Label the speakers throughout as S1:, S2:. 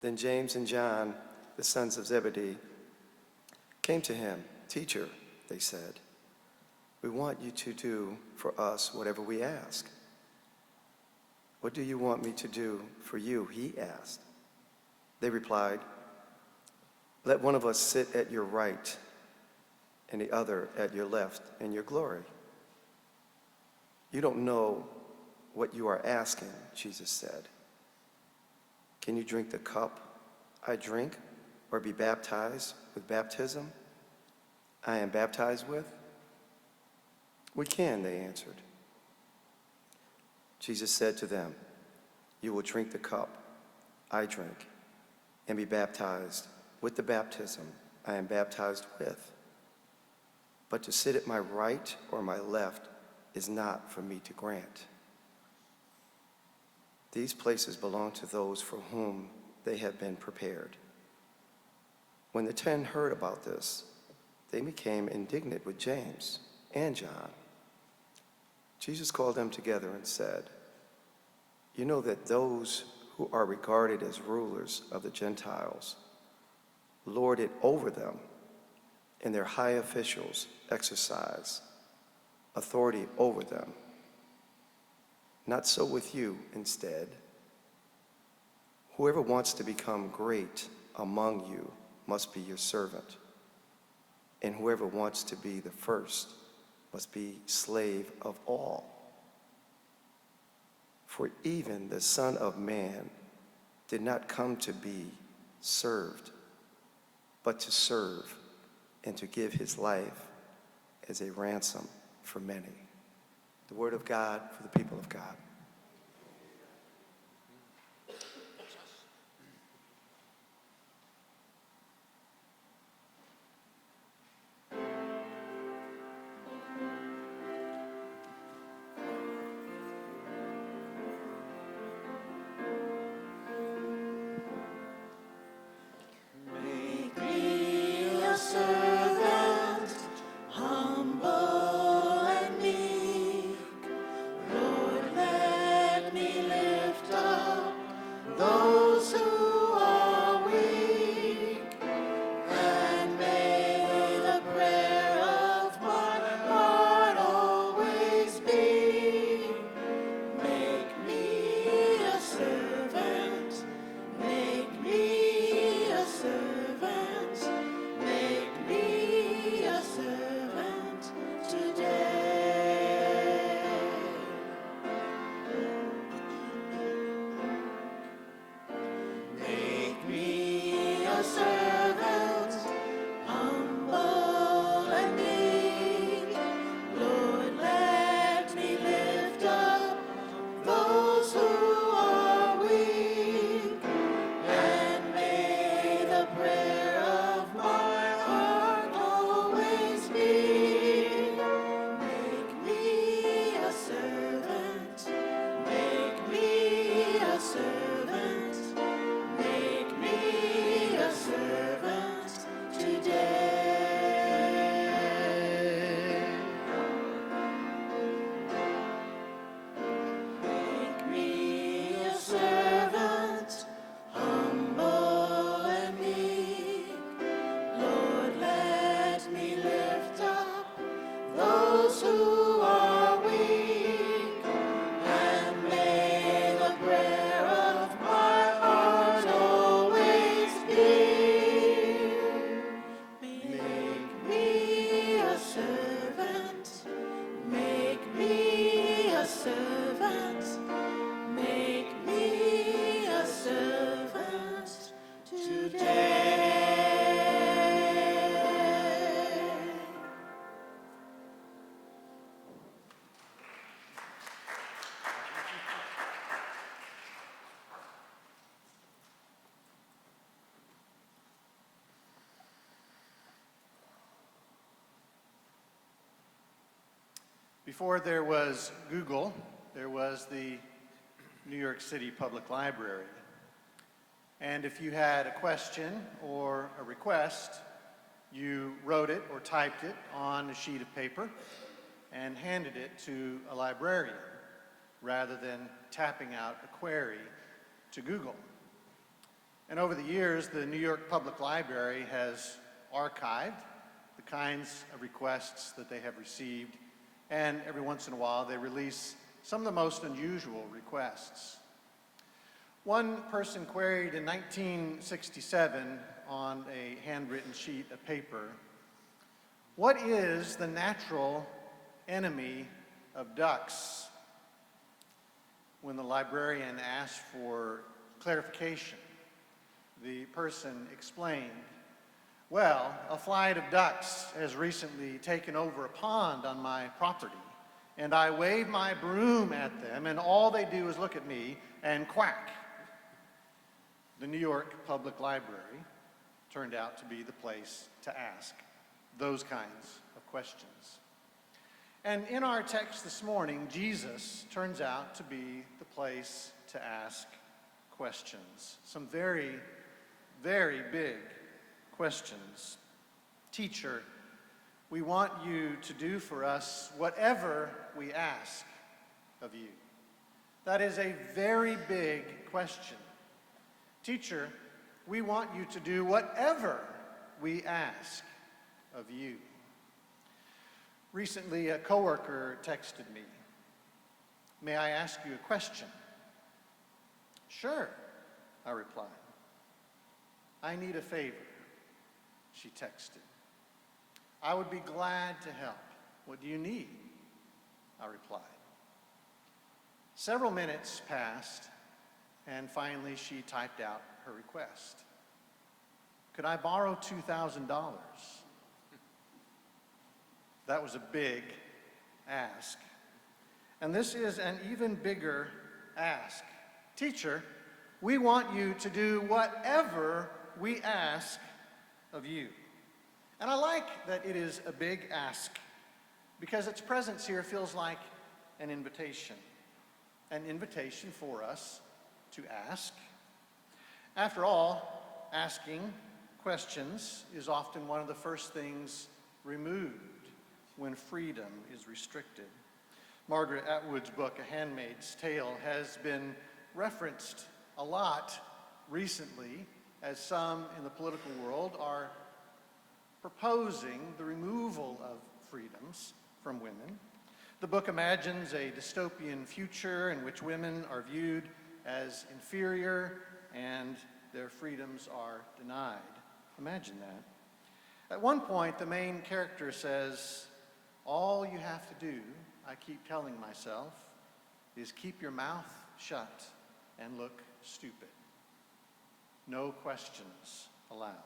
S1: Then James and John, the sons of Zebedee, came to him. "Teacher," they said, "we want you to do for us whatever we ask." "What do you want me to do for you?" he asked. They replied, "Let one of us sit at your right and the other at your left in your glory." "You don't know what you are asking," Jesus said. "Can you drink the cup I drink, or be baptized with baptism I am baptized with?" "We can," they answered. Jesus said to them, "You will drink the cup I drink and be baptized with the baptism I am baptized with. But to sit at my right or my left is not for me to grant. These places belong to those for whom they have been prepared." When the 10 heard about this, they became indignant with James and John. Jesus called them together and said, "You know that those who are regarded as rulers of the Gentiles lord it over them, and their high officials exercise authority over them. Not so with you. Instead, whoever wants to become great among you must be your servant, and whoever wants to be the first must be slave of all. For even the Son of Man did not come to be served, but to serve and to give his life as a ransom for many." The word of God for the people of God.
S2: Before there was Google, there was the New York City Public Library. And if you had a question or a request, you wrote it or typed it on a sheet of paper and handed it to a librarian rather than tapping out a query to Google. And over the years, the New York Public Library has archived the kinds of requests that they have received, and every once in a while they release some of the most unusual requests. One person queried in 1967 on a handwritten sheet of paper, "What is the natural enemy of ducks?" When the librarian asked for clarification, the person explained, "Well, a flight of ducks has recently taken over a pond on my property, and I wave my broom at them, and all they do is look at me and quack." The New York Public Library turned out to be the place to ask those kinds of questions. And in our text this morning, Jesus turns out to be the place to ask questions. Some very, very big questions. "Teacher, we want you to do for us whatever we ask of you." That is a very big question. "Teacher, we want you to do whatever we ask of you." Recently, a coworker texted me, "May I ask you a question?" "Sure," I replied. "I need a favor," she texted. "I would be glad to help. What do you need?" I replied. Several minutes passed, and finally she typed out her request. "Could I borrow $2,000? That was a big ask. And this is an even bigger ask. "Teacher, we want you to do whatever we ask of you." And I like that it is a big ask, because its presence here feels like an invitation for us to ask. After all, asking questions is often one of the first things removed when freedom is restricted. Margaret Atwood's book, A Handmaid's Tale, has been referenced a lot recently, as some in the political world are proposing the removal of freedoms from women. The book imagines a dystopian future in which women are viewed as inferior and their freedoms are denied. Imagine that. At one point, the main character says, "All you have to do, I keep telling myself, is keep your mouth shut and look stupid. No questions allowed."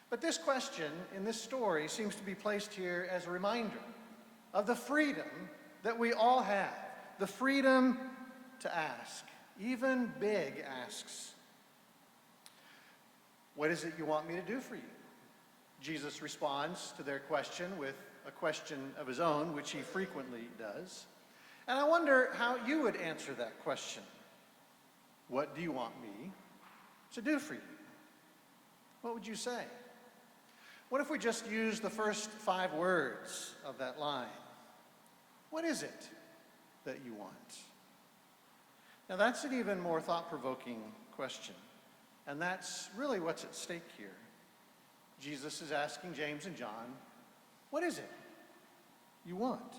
S2: But this question in this story seems to be placed here as a reminder of the freedom that we all have, the freedom to ask, even big asks. "What is it you want me to do for you?" Jesus responds to their question with a question of his own, which he frequently does. And I wonder how you would answer that question. What do you want me to do for you? What would you say? What if we just use the first 5 words of that line? What is it that you want? Now that's an even more thought-provoking question, and that's really what's at stake here. Jesus is asking James and John, what is it you want?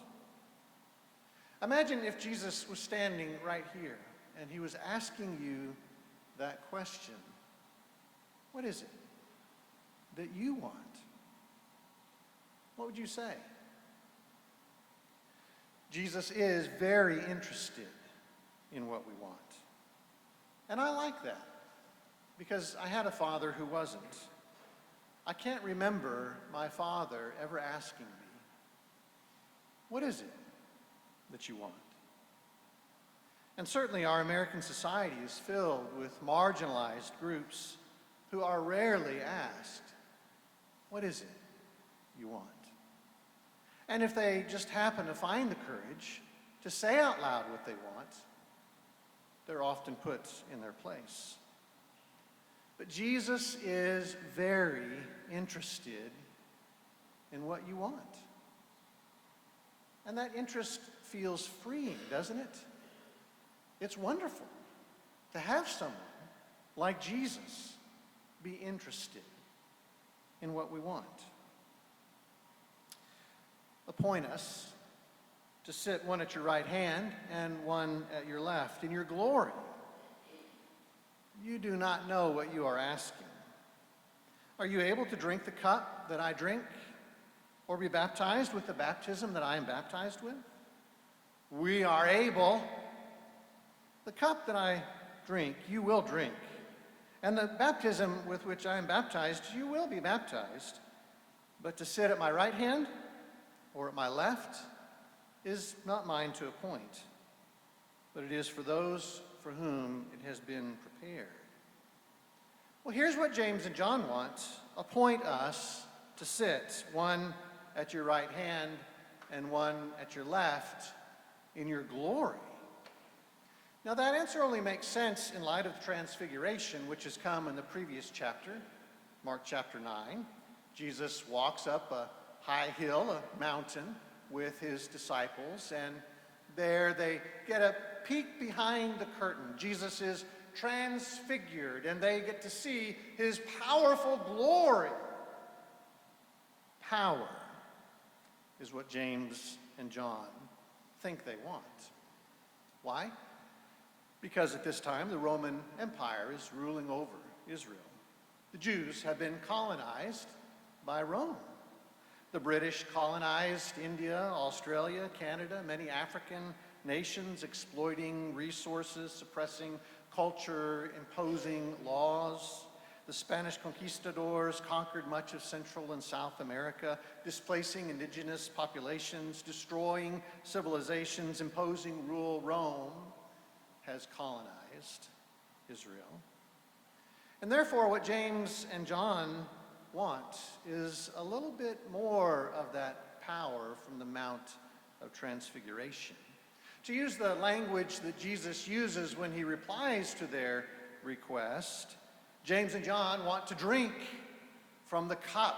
S2: Imagine if Jesus was standing right here and he was asking you that question. What is it that you want? What would you say? Jesus is very interested in what we want. And I like that, because I had a father who wasn't. I can't remember my father ever asking me, what is it that you want? And certainly our American society is filled with marginalized groups who are rarely asked, what is it you want? And if they just happen to find the courage to say out loud what they want, they're often put in their place. But Jesus is very interested in what you want. And that interest feels freeing, doesn't it? It's wonderful to have someone like Jesus, be interested in what we want? Appoint us to sit one at your right hand and one at your left in your glory. You do not know what you are asking. Are you able to drink the cup that I drink, or be baptized with the baptism that I am baptized with? We are able. The cup that I drink, you will drink. And the baptism with which I am baptized, you will be baptized. But to sit at my right hand or at my left is not mine to appoint, but it is for those for whom it has been prepared. Well, here's what James and John want. Appoint us to sit, one at your right hand and one at your left, in your glory. Now, that answer only makes sense in light of the transfiguration, which has come in the previous chapter, Mark chapter 9. Jesus walks up a high hill, a mountain, with his disciples, and there they get a peek behind the curtain. Jesus is transfigured, and they get to see his powerful glory. Power is what James and John think they want. Why? Because at this time the Roman Empire is ruling over Israel. The Jews have been colonized by Rome. The British colonized India, Australia, Canada, many African nations, exploiting resources, suppressing culture, imposing laws. The Spanish conquistadors conquered much of Central and South America, displacing indigenous populations, destroying civilizations, imposing rule. Rome has colonized Israel. And therefore, what James and John want is a little bit more of that power from the Mount of Transfiguration. To use the language that Jesus uses when he replies to their request, James and John want to drink from the cup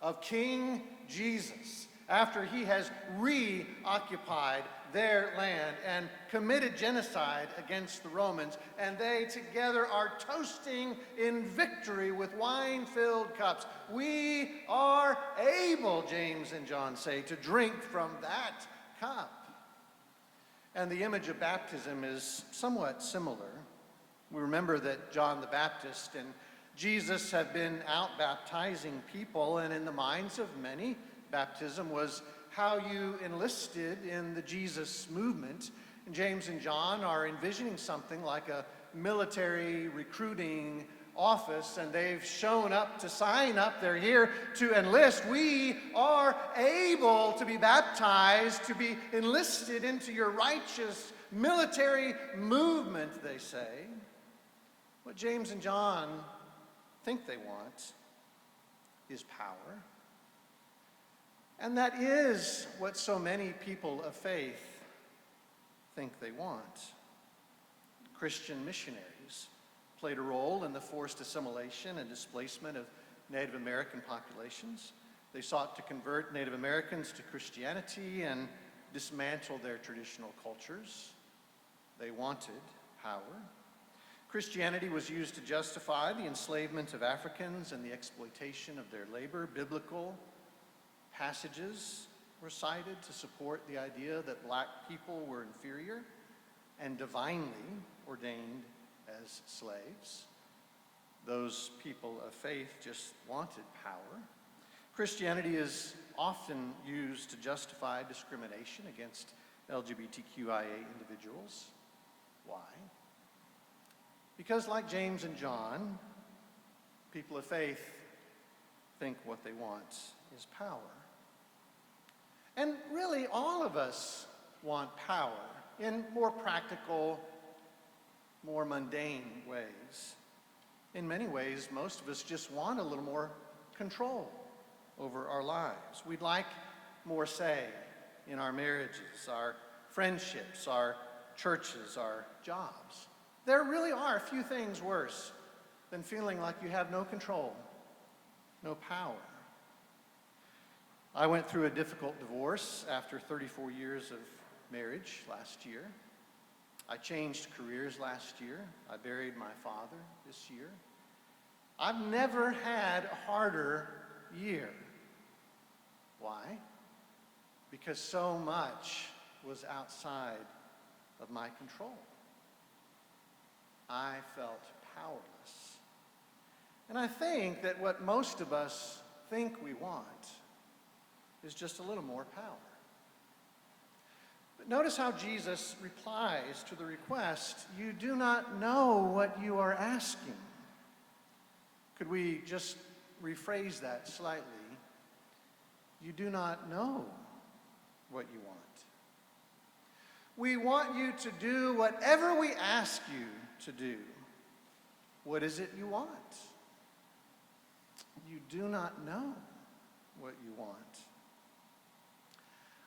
S2: of King Jesus after he has reoccupied their land and committed genocide against the Romans, and they together are toasting in victory with wine-filled cups. We are able, James and John say, to drink from that cup. And the image of baptism is somewhat similar. We remember that John the Baptist and Jesus have been out baptizing people, and in the minds of many, baptism was how you enlisted in the Jesus movement. And James and John are envisioning something like a military recruiting office, and they've shown up to sign up. They're here to enlist. We are able to be baptized, to be enlisted into your righteous military movement, they say. What James and John think they want is power. And that is what so many people of faith think they want. Christian missionaries played a role in the forced assimilation and displacement of Native American populations. They sought to convert Native Americans to Christianity and dismantle their traditional cultures. They wanted power. Christianity was used to justify the enslavement of Africans and the exploitation of their labor. Biblical passages were cited to support the idea that black people were inferior and divinely ordained as slaves. Those people of faith just wanted power. Christianity is often used to justify discrimination against LGBTQIA individuals. Why? Because like James and John, people of faith think what they want is power. And really, all of us want power in more practical, more mundane ways. In many ways, most of us just want a little more control over our lives. We'd like more say in our marriages, our friendships, our churches, our jobs. There really are a few things worse than feeling like you have no control, no power. I went through a difficult divorce after 34 years of marriage last year. I changed careers last year. I buried my father this year. I've never had a harder year. Why? Because so much was outside of my control. I felt powerless. And I think that what most of us think we want is just a little more power. But notice how Jesus replies to the request, "You do not know what you are asking." Could we just rephrase that slightly? You do not know what you want. We want you to do whatever we ask you to do. What is it you want? You do not know what you want.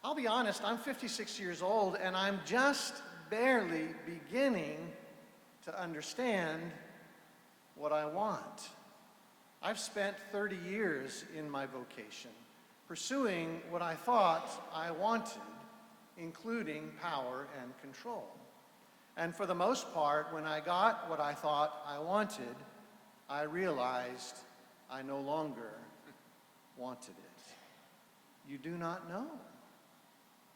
S2: I'll be honest, I'm 56 years old, and I'm just barely beginning to understand what I want. I've spent 30 years in my vocation, pursuing what I thought I wanted, including power and control. And for the most part, when I got what I thought I wanted, I realized I no longer wanted it. You do not know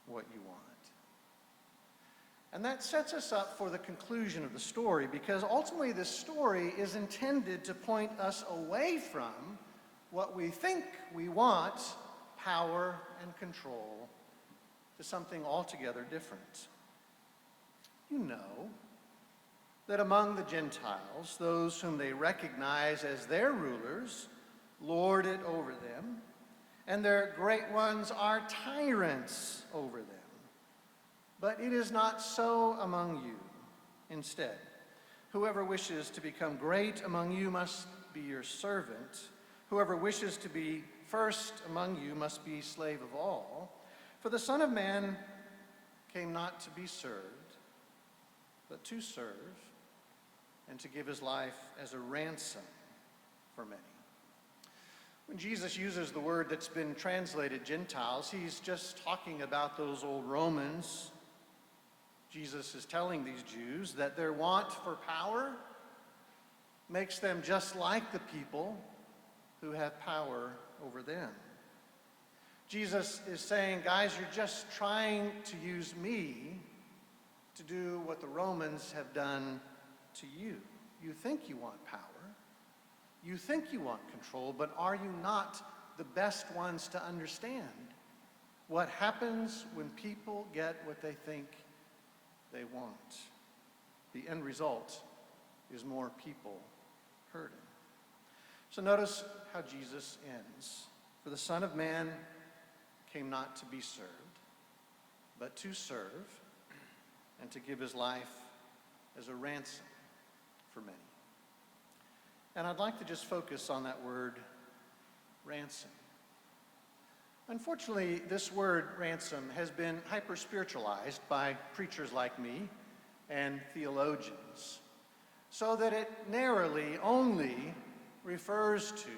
S2: what you want. And that sets us up for the conclusion of the story, because ultimately this story is intended to point us away from what we think we want, power and control, to something altogether different. You know that among the Gentiles, those whom they recognize as their rulers lord it over them, and their great ones are tyrants over them. But it is not so among you. Instead, whoever wishes to become great among you must be your servant. Whoever wishes to be first among you must be slave of all. For the Son of Man came not to be served, but to serve, and to give his life as a ransom for many. When Jesus uses the word that's been translated Gentiles, he's just talking about those old Romans. Jesus is telling these Jews that their want for power makes them just like the people who have power over them. Jesus is saying, guys, you're just trying to use me to do what the Romans have done to you. You think you want power. You think you want control, but are you not the best ones to understand what happens when people get what they think they want? The end result is more people hurting. So notice how Jesus ends. For the Son of Man came not to be served, but to serve, and to give his life as a ransom for many. And I'd like to just focus on that word, ransom. Unfortunately, this word ransom has been hyper-spiritualized by preachers like me and theologians, so that it narrowly only refers to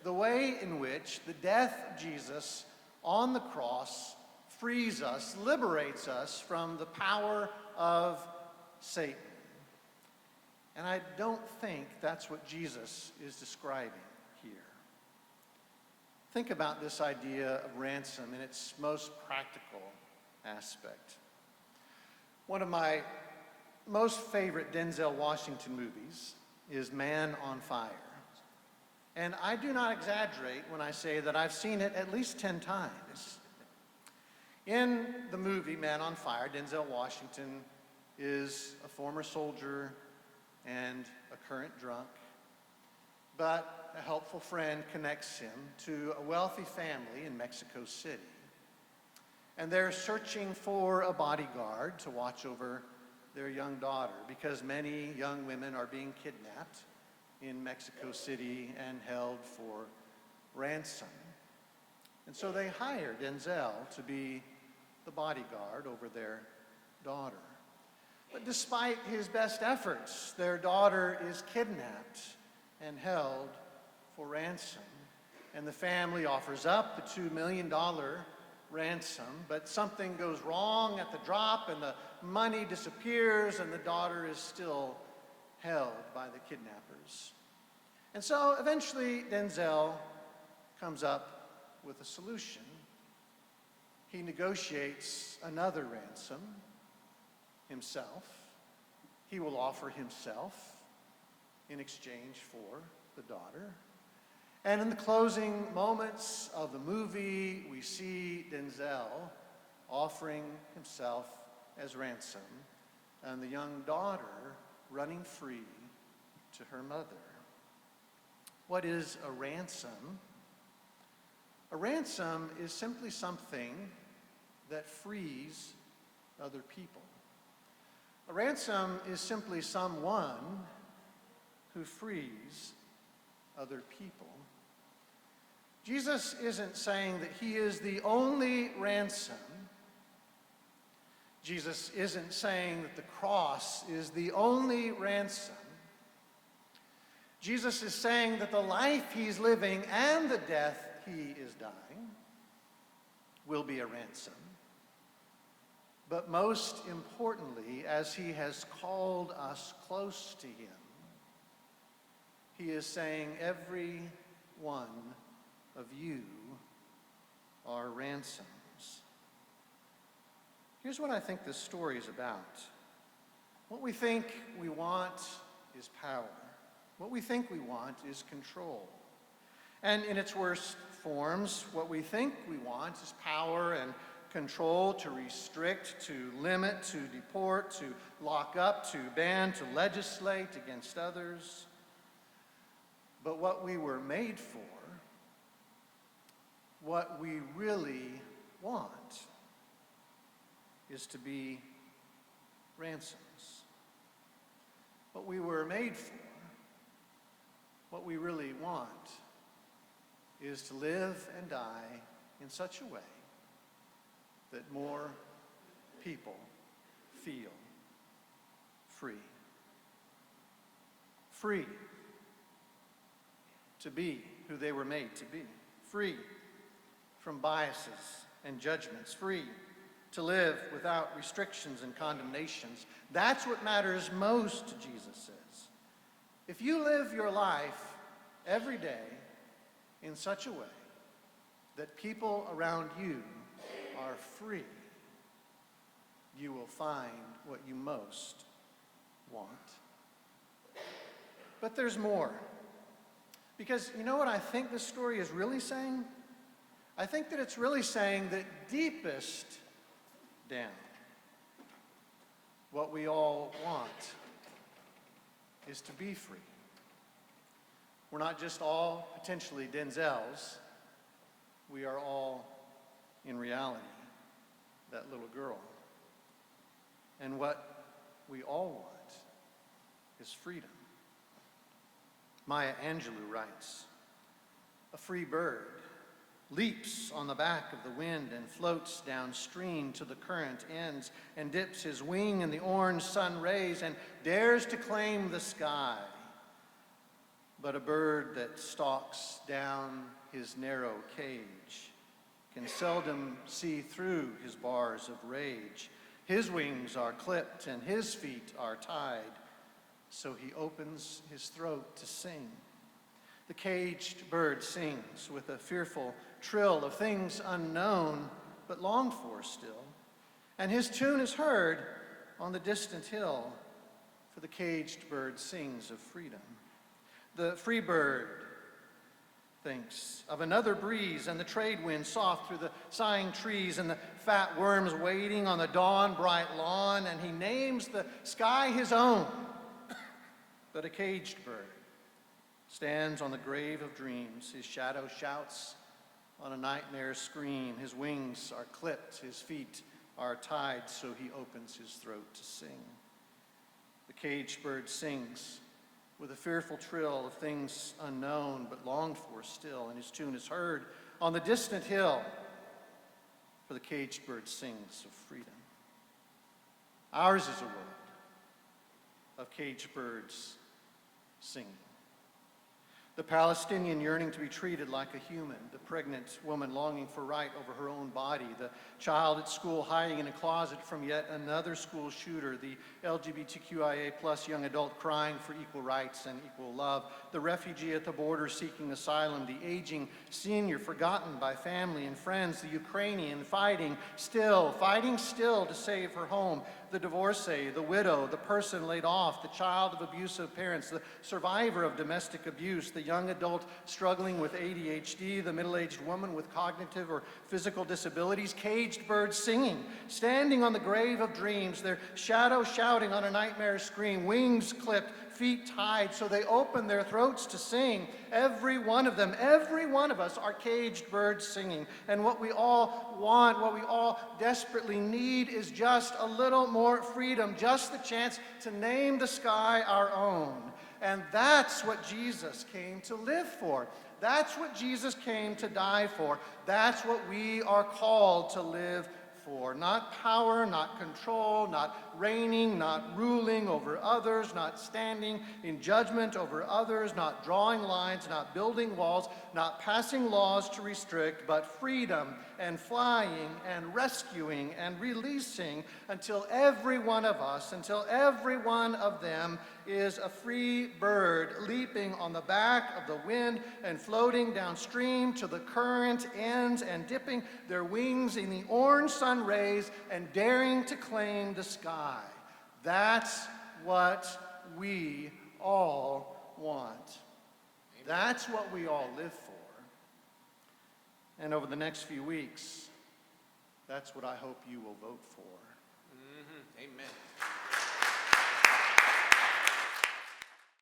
S2: the way in which the death of Jesus on the cross frees us, liberates us from the power of Satan. And I don't think that's what Jesus is describing here. Think about this idea of ransom in its most practical aspect. One of my most favorite Denzel Washington movies is Man on Fire. And I do not exaggerate when I say that I've seen it at least 10 times. In the movie Man on Fire, Denzel Washington is a former soldier and a current drunk, but a helpful friend connects him to a wealthy family in Mexico City. And they're searching for a bodyguard to watch over their young daughter, because many young women are being kidnapped in Mexico City and held for ransom. And so they hire Denzel to be the bodyguard over their daughter. But despite his best efforts, their daughter is kidnapped and held for ransom. And the family offers up the $2 million ransom, but something goes wrong at the drop and the money disappears and the daughter is still held by the kidnappers. And so eventually Denzel comes up with a solution. He negotiates another ransom himself. He will offer himself in exchange for the daughter. And in the closing moments of the movie, we see Denzel offering himself as ransom and the young daughter running free to her mother. What is a ransom? A ransom is simply something that frees other people. A ransom is simply someone who frees other people. Jesus isn't saying that he is the only ransom. Jesus isn't saying that the cross is the only ransom. Jesus is saying that the life he's living and the death he is dying will be a ransom. But most importantly, as he has called us close to him, he is saying, every one of you are ransoms. Here's what I think this story is about. What we think we want is power. What we think we want is control. And in its worst forms, what we think we want is power and control to restrict, to limit, to deport, to lock up, to ban, to legislate against others. But what we were made for, what we really want, is to be ransoms. What we were made for, what we really want, is to live and die in such a way that more people feel free. Free to be who they were made to be. Free from biases and judgments. Free to live without restrictions and condemnations. That's what matters most, Jesus says. If you live your life every day in such a way that people around you are free, you will find what you most want. But there's more. Because you know what I think this story is really saying? I think that it's really saying that deepest down, what we all want is to be free. We're not just all potentially Denzels. We are all, in reality, that little girl. And what we all want is freedom. Maya Angelou writes, "A free bird leaps on the back of the wind and floats downstream till the current ends and dips his wing in the orange sun rays and dares to claim the sky. But a bird that stalks down his narrow cage can seldom see through his bars of rage. His wings are clipped and his feet are tied, so he opens his throat to sing. The caged bird sings with a fearful trill of things unknown but longed for still, and his tune is heard on the distant hill, for the caged bird sings of freedom. The free bird thinks of another breeze and the trade wind soft through the sighing trees and the fat worms waiting on the dawn-bright lawn, and he names the sky his own. But a caged bird stands on the grave of dreams. His shadow shouts on a nightmare scream. His wings are clipped, his feet are tied, so he opens his throat to sing. The caged bird sings with a fearful trill of things unknown but longed for still, and his tune is heard on the distant hill, for the caged bird sings of freedom. Ours is a world of caged birds singing. The Palestinian yearning to be treated like a human, the pregnant woman longing for right over her own body, the child at school hiding in a closet from yet another school shooter, the LGBTQIA plus young adult crying for equal rights and equal love, the refugee at the border seeking asylum, the aging senior forgotten by family and friends, the Ukrainian fighting still to save her home, the divorcee, the widow, the person laid off, the child of abusive parents, the survivor of domestic abuse, the young adult struggling with ADHD, the middle-aged woman with cognitive or physical disabilities, caged birds singing, standing on the grave of dreams, their shadow shouting on a nightmare scream, wings clipped, feet tied, so they open their throats to sing. Every one of them, every one of us are caged birds singing. And what we all want, what we all desperately need is just a little more freedom, just the chance to name the sky our own. And that's what Jesus came to live for. That's what Jesus came to die for. That's what we are called to live for. Not power, not control, not reigning, not ruling over others, not standing in judgment over others, not drawing lines, not building walls, not passing laws to restrict, but freedom and flying and rescuing and releasing until every one of us, until every one of them is a free bird leaping on the back of the wind and floating downstream till the current ends and dipping their wings in the orange sun rays and daring to claim the sky. That's what we all want. That's what we all live for. And over the next few weeks, that's what I hope you will vote for.
S3: Amen.